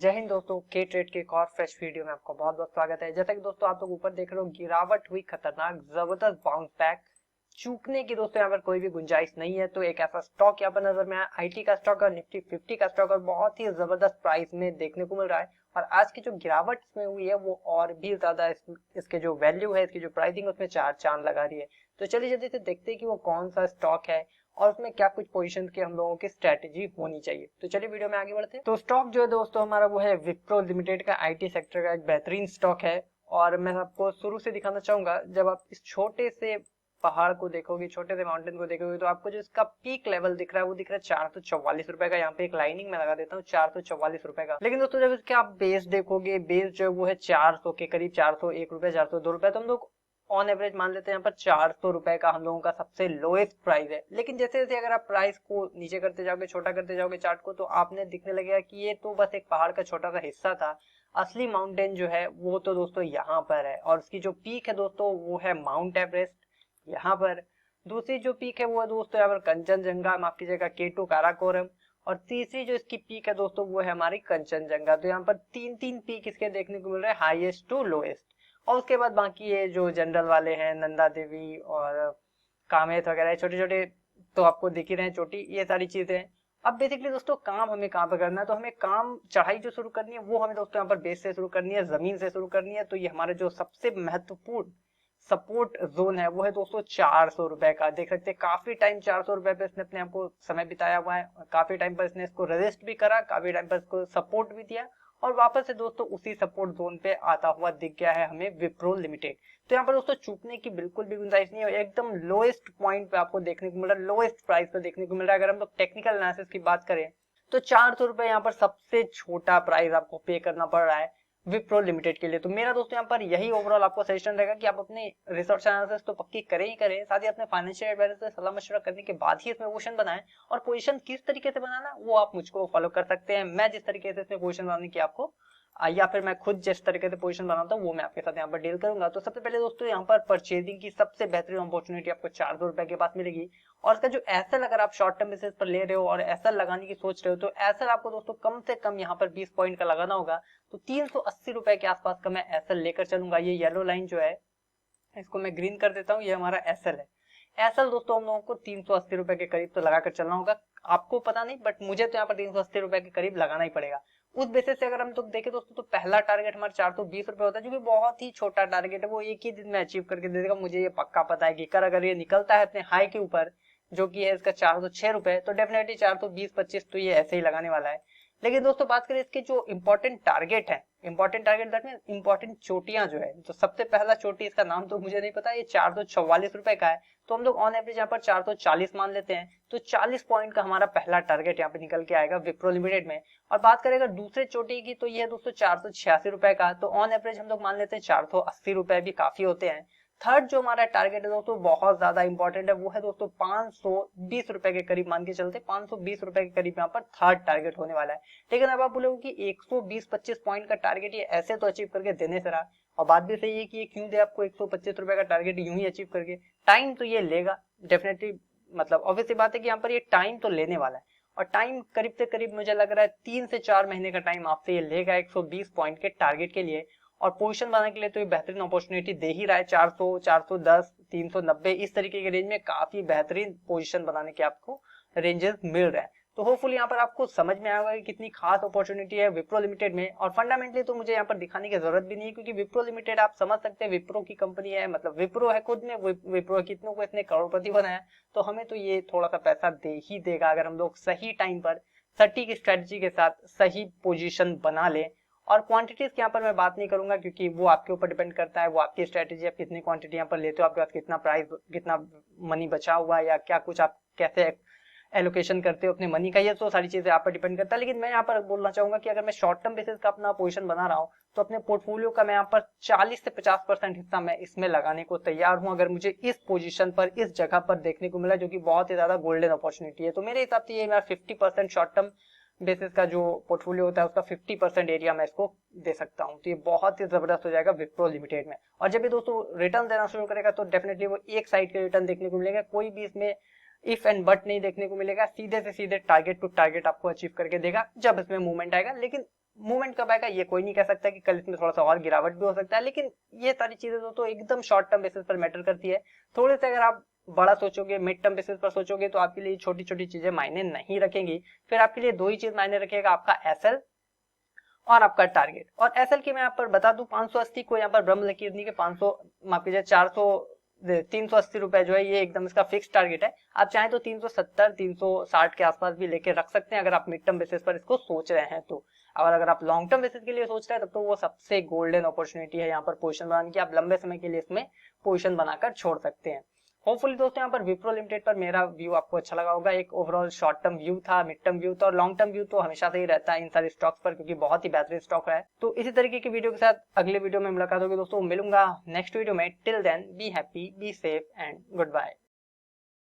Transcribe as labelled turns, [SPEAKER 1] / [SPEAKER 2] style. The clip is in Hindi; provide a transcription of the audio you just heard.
[SPEAKER 1] जय हिंद दोस्तों, के ट्रेड के एक और फ्रेश वीडियो में आपका बहुत बहुत स्वागत है। जैसा कि दोस्तों आप लोग ऊपर देख रहे हो, गिरावट हुई खतरनाक, जबरदस्त बाउंस बैक। चूकने की दोस्तों यहाँ पर कोई भी गुंजाइश नहीं है। तो एक ऐसा स्टॉक यहाँ पर नजर में आया, आईटी का स्टॉक और निफ्टी 50 का स्टॉक, और बहुत ही जबरदस्त प्राइस में देखने को मिल रहा है। और आज की जो गिरावट इसमें हुई है वो और भी ज्यादा इसके जो वैल्यू है, इसकी जो प्राइसिंग है उसमें चार चांद लगा रही है। तो चलिए जल्दी से देखते हैं कि वो कौन सा स्टॉक है और उसमें क्या कुछ पोजीशन की हम लोगों की स्ट्रेटेजी होनी चाहिए। तो चलिए वीडियो में आगे बढ़ते हैं। तो स्टॉक जो है दोस्तों हमारा वो है विप्रो लिमिटेड का, आईटी सेक्टर का एक बेहतरीन स्टॉक है। और मैं आपको शुरू से दिखाना चाहूंगा, जब आप इस छोटे से पहाड़ को देखोगे, छोटे से माउंटेन को देखोगे, तो आपको जो इसका पीक लेवल दिख रहा है वो दिख रहा है 444 रुपए का। यहाँ पे एक लाइनिंग में लगा देता हूँ 444 रुपए का। लेकिन दोस्तों जब इसके आप बेस देखोगे, बेस जो है वो है 400 के करीब, 401 रुपए, 402 रुपए। तो हम लोग ऑन एवरेज मान लेते हैं यहाँ पर 400 रुपए का हम लोगों का सबसे लोएस्ट प्राइस है। लेकिन जैसे जैसे अगर आप प्राइस को नीचे करते जाओगे, छोटा करते जाओगे चार्ट को, तो आपने दिखने लगेगा कि ये तो बस एक पहाड़ का छोटा सा हिस्सा था। असली माउंटेन जो है वो तो दोस्तों यहाँ पर है, और उसकी जो पीक है दोस्तों वो है माउंट एवरेस्ट यहाँ पर। दूसरी जो पीक है वो है दोस्तों यहाँ पर कंचनजंगा, माफ कीजिएगा, केटू काराकोरम। और तीसरी जो इसकी पीक है दोस्तों वो है हमारी कंचनजंगा। तो यहाँ पर तीन तीन पीक इसके देखने को मिल रहा है, हाईएस्ट टू लोएस्ट। और उसके बाद बाकी ये जो जनरल वाले हैं, नंदा देवी और कामेत वगैरह, छोटे छोटे तो आपको दिख ही रहे हैं, चोटी, ये सारी चीजें हैं। अब बेसिकली दोस्तों काम हमें कहाँ पे करना है, तो हमें काम चढ़ाई जो शुरू करनी है वो हमें दोस्तों यहाँ पर बेस से शुरू करनी है, जमीन से शुरू करनी है। तो ये हमारा जो सबसे महत्वपूर्ण सपोर्ट जोन है वो है दोस्तों 400 रुपए का। देख सकते हैं काफी टाइम 400 रुपए पे इसने अपने आपको समय बिताया हुआ है, और काफी टाइम पर इसने इसको रेजिस्ट भी करा, काफी टाइम पर इसको सपोर्ट भी दिया, और वापस से दोस्तों उसी सपोर्ट जोन पे आता हुआ दिख गया है हमें विप्रो लिमिटेड। तो यहाँ पर दोस्तों चूकने की बिल्कुल भी गुंजाइश नहीं है, एकदम लोएस्ट पॉइंट पे आपको देखने को मिल रहा है, लोएस्ट प्राइस पे देखने को मिल रहा है। अगर हम लोग टेक्निकल एनालिसिस की बात करें तो 400 रुपए यहाँ पर सबसे छोटा प्राइस आपको पे करना पड़ रहा है विप्रो लिमिटेड के लिए। तो मेरा दोस्तों यहाँ पर यही ओवरऑल आपको सजेशन रहेगा कि आप अपने रिसर्च एनालिसिस तो पक्की करें ही करें, साथ ही अपने फाइनेंशियल एडवाइजर से सलाह मशवरा करने के बाद ही इसमें पोजीशन बनाएं। और पोजीशन किस तरीके से बनाना वो आप मुझको फॉलो कर सकते हैं। मैं जिस तरीके से इसमें पोजीशन बनाने की आपको या फिर मैं खुद जिस तरीके से पोजीशन बनाता हूँ वो मैं आपके साथ यहाँ पर डील करूंगा। तो सबसे पहले दोस्तों यहाँ पर परचेजिंग की सबसे बेहतरीन अपॉर्चुनिटी आपको 400 रुपए के पास मिलेगी। और इसका जो एसएल अगर आप शॉर्ट टर्म बेसिस पर ले रहे हो और एसएल लगाने की सोच रहे हो, तो एसएल आपको दोस्तों कम से कम यहाँ पर 20 पॉइंट का लगाना होगा। तो 380 रुपए के आसपास का मैं एसएल लेकर चलूंगा। ये येलो लाइन जो है इसको मैं ग्रीन कर देता हूँ, ये हमारा एसएल है। एसएल दोस्तों हम लोगों को 380 रुपए के करीब तो लगाकर चलना होगा। आपको पता नहीं, बट मुझे तो यहाँ पर 380 रुपए के करीब लगाना ही पड़ेगा। उस बेसिस से अगर हम तो देखें दोस्तों, तो पहला टारगेट हमारा 420 रुपए होता है, जो कि बहुत ही छोटा टारगेट है। वो एक ही दिन में अचीव करके दे देगा, मुझे ये पक्का पता है कि कर अगर ये निकलता है अपने हाई के ऊपर, जो कि है इसका 406 रुपए, तो डेफिनेटली 420-25 तो ये ऐसे ही लगाने वाला है। लेकिन दोस्तों बात करें इसके जो इंपॉर्टेंट टारगेट है, important target that mean important चोटियां जो है, तो सबसे पहला चोटी, इसका नाम तो मुझे नहीं पता, ये 444 रुपए का है। तो हम लोग ऑन एवरेज यहाँ पर 440 मान लेते हैं। तो 40 पॉइंट का हमारा पहला टारगेट यहाँ पे निकल के आएगा विप्रो लिमिटेड में। और बात करें अगर दूसरे चोटी की, तो ये है दोस्तों 486 रुपए का। तो ऑन एवरेज हम लोग मान लेते हैं 480 रुपए भी काफी होते हैं। थर्ड जो हमारा टारगेट है दोस्तों बहुत ज्यादा इंपॉर्टेंट है, वो है दोस्तों 520 रुपए के करीब मान के चलते, 520 रुपए के करीब यहाँ पर थर्ड टारगेट होने वाला है। लेकिन अब आप बोलोगे कि 120-25 पॉइंट का टारगेट ये ऐसे तो अचीव करके देने से रहा, और बात भी सही है कि ये क्यों दे आपको 125 रुपए का टारगेट यूं ही अचीव करके। टाइम तो ये लेगा डेफिनेटली, मतलब ऑब्वियसली बात है कि यहाँ पर ये टाइम तो लेने वाला है। और टाइम करीब से करीब मुझे लग रहा है 3 से 4 महीने का टाइम आपसे ये लेगा 120 पॉइंट के टारगेट के लिए। और पोजीशन बनाने के लिए तो ये बेहतरीन अपॉर्चुनिटी दे ही रहा है। 400, 410, 390 इस तरीके के रेंज में काफी बेहतरीन पोजीशन बनाने के आपको रेंजेस मिल रहे हैं। तो होपफुली यहाँ पर आपको समझ में आएगा कि कितनी खास अपॉर्चुनिटी है विप्रो लिमिटेड में। और फंडामेंटली तो मुझे यहाँ पर दिखाने की जरूरत भी नहीं है, क्योंकि विप्रो लिमिटेड आप समझ सकते हैं विप्रो की कंपनी है, मतलब विप्रो है खुद में, विप्रो कितनों को इसने करोड़पति बनाया। तो हमें तो ये थोड़ा सा पैसा दे ही देगा अगर हम लोग सही टाइम पर सटीक स्ट्रेटजी के साथ सही पोजीशन बना ले। और क्वांटिटीज की यहाँ पर मैं बात नहीं करूंगा, क्योंकि वो आपके ऊपर डिपेंड करता है, वो आपकी स्ट्रेटेजी, आप कितनी क्वांटिटी यहाँ पर लेते हो, आपके पास कितना प्राइस, कितना मनी बचा हुआ है, या क्या कुछ आप कैसे एलोकेशन करते हो अपने मनी का, ये तो सारी चीजें आप पर डिपेंड करता है। लेकिन मैं यहाँ पर बोलना चाहूंगा कि अगर मैं शॉर्ट टर्म बेसिस का अपना पोजीशन बना रहा हूँ, तो अपने पोर्टफोलियो का मैं यहाँ पर 40 से 50% हिस्सा मैं इसमें लगाने को तैयार हूँ, अगर मुझे इस पोजीशन पर, इस जगह पर देखने को मिला, जो कि बहुत ही ज्यादा गोल्डन अपॉर्चुनिटी है। तो मेरे हिसाब से ये मेरा 50% शॉर्ट टर्म बेसिस का जो पोर्टफोलियो होता है उसका 50% एरिया मैं इसको दे सकता हूँ। तो ये बहुत ही जबरदस्त हो जाएगा विप्रो लिमिटेड में। और जब ये दोस्तों रिटर्न देना शुरू करेगा, तो डेफिनेटली वो एक साइड के रिटर्न देखने को मिलेगा, कोई भी इसमें इफ एंड बट नहीं देखने को मिलेगा, सीधे से सीधे टारगेट टू टारगेट आपको अचीव करके देगा जब इसमें मूवमेंट आएगा। लेकिन मूवमेंट कब आएगा ये कोई नहीं कह सकता कि कल इसमें थोड़ा सा और गिरावट भी हो सकता है, लेकिन ये सारी चीजें तो एकदम शॉर्ट टर्म बेसिस पर मैटर करती है। थोड़े से अगर आप बड़ा सोचोगे, मिड टर्म बेसिस पर सोचोगे, तो आपके लिए छोटी छोटी चीजें मायने नहीं रखेंगी। फिर आपके लिए दो ही चीज मायने रखेगा, आपका एसएल और आपका टारगेट। और एसएल की मैं यहाँ पर बता दूं 580 को यहाँ पर ब्रह्म लकीरनी के 500 माफ कीजिए 380 रुपए जो है ये एकदम इसका फिक्स टारगेट है। आप चाहें तो 370 360 के आसपास भी लेके रख सकते हैं अगर आप मिड टर्म बेसिस पर इसको सोच रहे हैं तो। और अगर आप लॉन्ग टर्म बेसिस के लिए सोच रहे हैं तब तो वो सबसे गोल्डन अपॉर्चुनिटी है यहाँ पर पोजीशन बनाने की। आप लंबे समय के लिए इसमें पोजीशन बनाकर छोड़ सकते हैं। होपफुली दोस्तों यहाँ पर विप्रो लिमिटेड पर मेरा व्यू आपको अच्छा लगा होगा। एक ओवरऑल शॉर्ट टर्म व्यू था, मिड टर्म व्यू था, और लॉन्ग टर्म व्यू तो हमेशा से ही रहता है इन सारे स्टॉक्स पर, क्योंकि बहुत ही बेहतरीन स्टॉक है। तो इसी तरीके की वीडियो के साथ अगले वीडियो में मुलाकात होगी दोस्तों। मिलूंगा नेक्स्ट वीडियो में। Till then be happy, be safe and good bye.